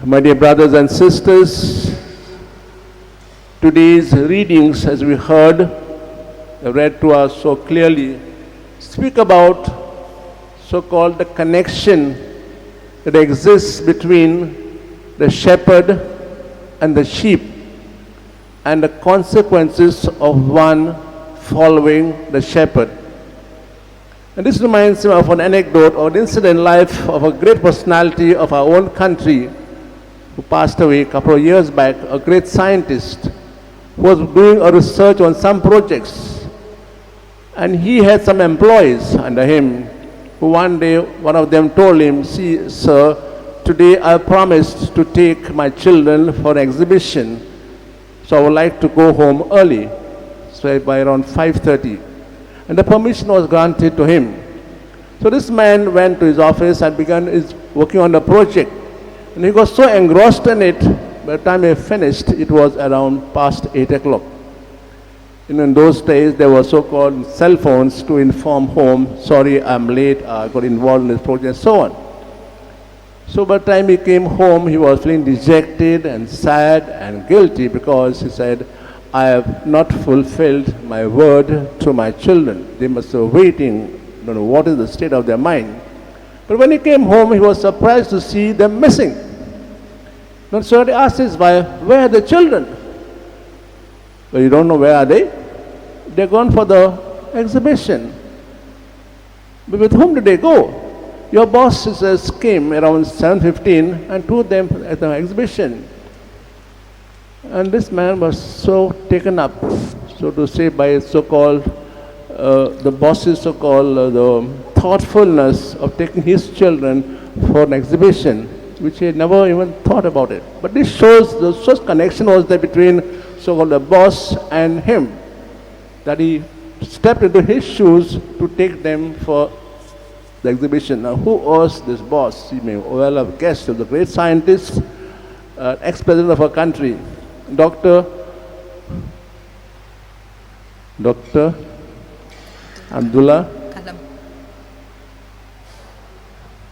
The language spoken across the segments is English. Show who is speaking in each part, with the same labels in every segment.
Speaker 1: My dear brothers and sisters, today's readings, as we heard, read to us so clearly, speak about so-called the connection that exists between the shepherd and the sheep and the consequences of one following the shepherd. And this reminds me of an anecdote or an incident in life of a great personality of our own country who passed away a couple of years back, a great scientist who was doing a research on some projects. And he had some employees under him who one day, one of them told him, "See, sir, today I promised to take my children for an exhibition, so I would like to go home early, so by around 5:30. And the permission was granted to him. So this man went to his office and began working on the project. And he got so engrossed in it, by the time he finished, it was around past 8 o'clock. In those days, there were so-called cell phones to inform home, "Sorry, I'm late, I got involved in this project," and so on. So by the time he came home, he was feeling dejected and sad and guilty because he said, "I have not fulfilled my word to my children. They must be waiting, don't know what is the state of their mind." But when he came home, he was surprised to see them missing. So he asked his wife, "Where are the children?" "Well, you don't know where are they? They're gone for the exhibition." "But with whom did they go?" "Your boss," he says, "came around 7:15 and took them at the exhibition." And this man was so taken up, so to say, by so-called, the boss's so-called the thoughtfulness of taking his children for an exhibition, which he had never even thought about it. But this shows the such connection was there between so-called the boss and him, that he stepped into his shoes to take them for the exhibition. Now, who was this boss? You may well have guessed. He was a great scientist, ex-president of our country, Dr. Abdullah Kalam.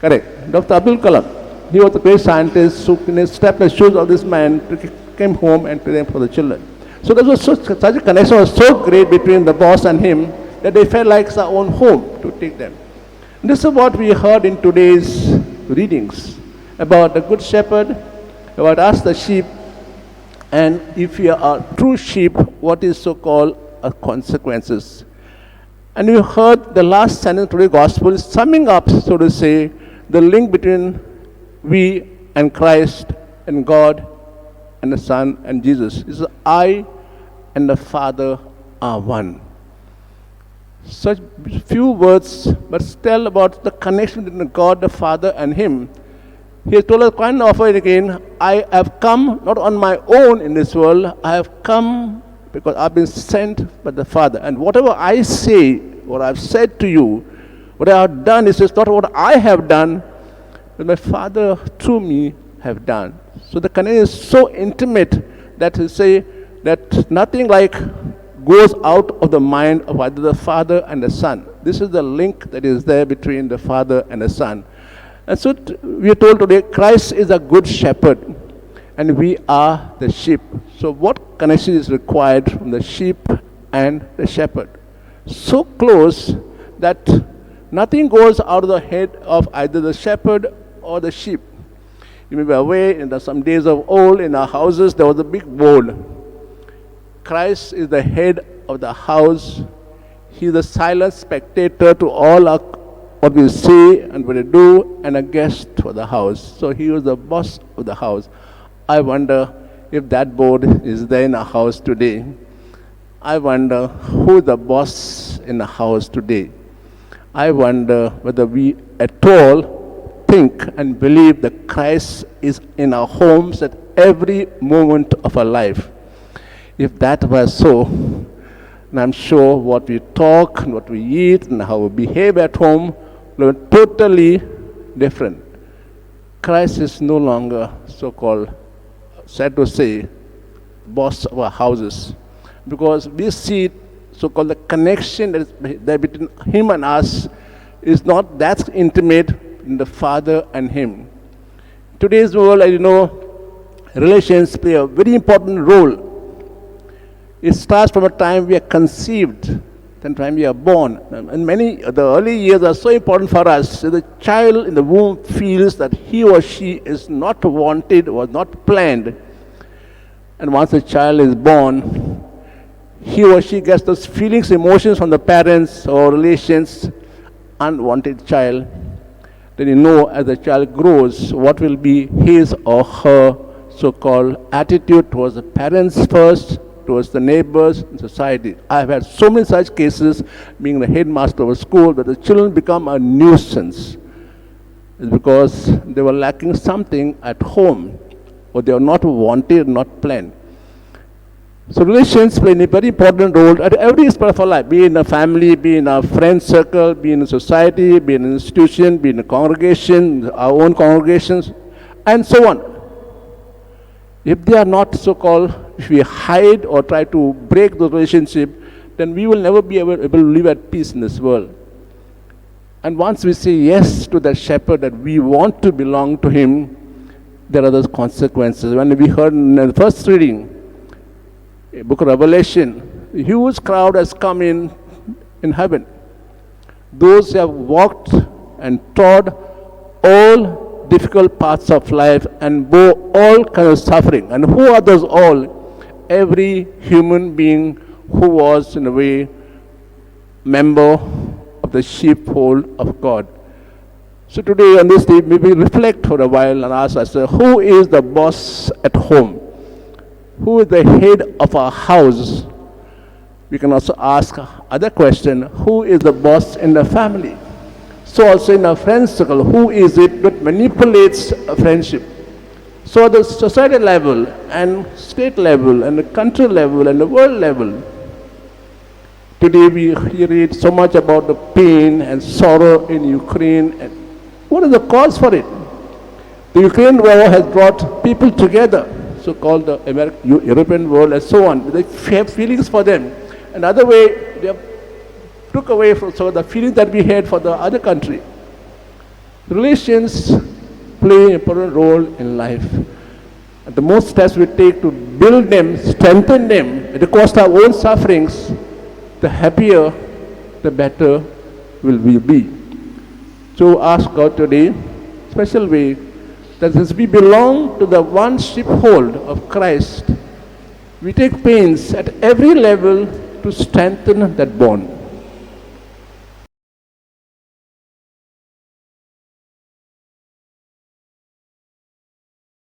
Speaker 1: Correct. Dr. Abdul Kalam. He was a great scientist who stepped in the shoes of this man, came home and took them for the children. So there was such a connection was so great between the boss and him that they felt like their own home to take them. And this is what we heard in today's readings about the good shepherd, about us the sheep, and if we are true sheep, what is so-called consequences. And we heard the last sentence of today's gospel is summing up, so to say, the link between we and Christ and God and the Son and Jesus. It says, "I and the Father are one." Such few words, but still about the connection between God, the Father, and Him. He has told us quite often again, "I have come not on my own in this world, I have come because I've been sent by the Father. And whatever I say, what I've said to you, what I have done is just not what I have done, but my Father through me have done." So the connection is so intimate that he say that nothing like goes out of the mind of either the Father and the Son. This is the link that is there between the Father and the Son. And so we are told today, Christ is a good shepherd, and we are the sheep. So what connection is required from the sheep and the shepherd? So close that nothing goes out of the head of either the shepherd or the sheep. You may be aware, in some days of old, in our houses, there was a big board. Christ is the head of the house. He is the silent spectator to all our, what we say and what we do, and a guest for the house. So he was the boss of the house. I wonder if that board is there in our house today. I wonder who is the boss in the house today. I wonder whether we at all think and believe that Christ is in our homes at every moment of our life. If that was so, and I'm sure what we talk, and what we eat, and how we behave at home will be totally different. Christ is no longer so-called, sad to say, boss of our houses, because we see so-called the connection that is there between him and us is not that intimate in the Father and him. Today's world, as you know, relations play a very important role. It starts from the time we are conceived, the time we are born. And the early years are so important for us. So the child in the womb feels that he or she is not wanted, was not planned. And once the child is born, he or she gets those feelings, emotions from the parents or relations, unwanted child. Then you know as the child grows what will be his or her so-called attitude towards the parents first, towards the neighbors and society. I have had so many such cases being the headmaster of a school that the children become a nuisance. It's because they were lacking something at home or they were not wanted, not planned. So relations play a very important role at every aspect of our life, be in a family, be in a friend circle, be in a society, be in an institution, be in a congregation, our own congregations, and so on. If they are not so-called, if we hide or try to break the relationship, then we will never be able to live at peace in this world. And once we say yes to that shepherd, that we want to belong to him, there are those consequences. When we heard in the first reading, book of Revelation, a huge crowd has come in heaven. Those who have walked and trod all difficult parts of life and bore all kinds of suffering. And who are those all? Every human being who was in a way member of the sheepfold of God. So today on this day, maybe reflect for a while and ask ourselves, who is the boss at home? Who is the head of our house? We can also ask other question, who is the boss in the family? So also in our friend circle, who is it that manipulates a friendship? So at the society level and state level and the country level and the world level, today we read so much about the pain and sorrow in Ukraine. And what is the cause for it? The Ukraine war has brought people together, so-called the European world and so on. They have feelings for them. Another way, they have took away from the feelings that we had for the other country. Relations play an important role in life. And the more steps we take to build them, strengthen them, at the cost of our own sufferings, the happier, the better will we be. So ask God today, special way, that as we belong to the one sheepfold of Christ, we take pains at every level to strengthen that bond.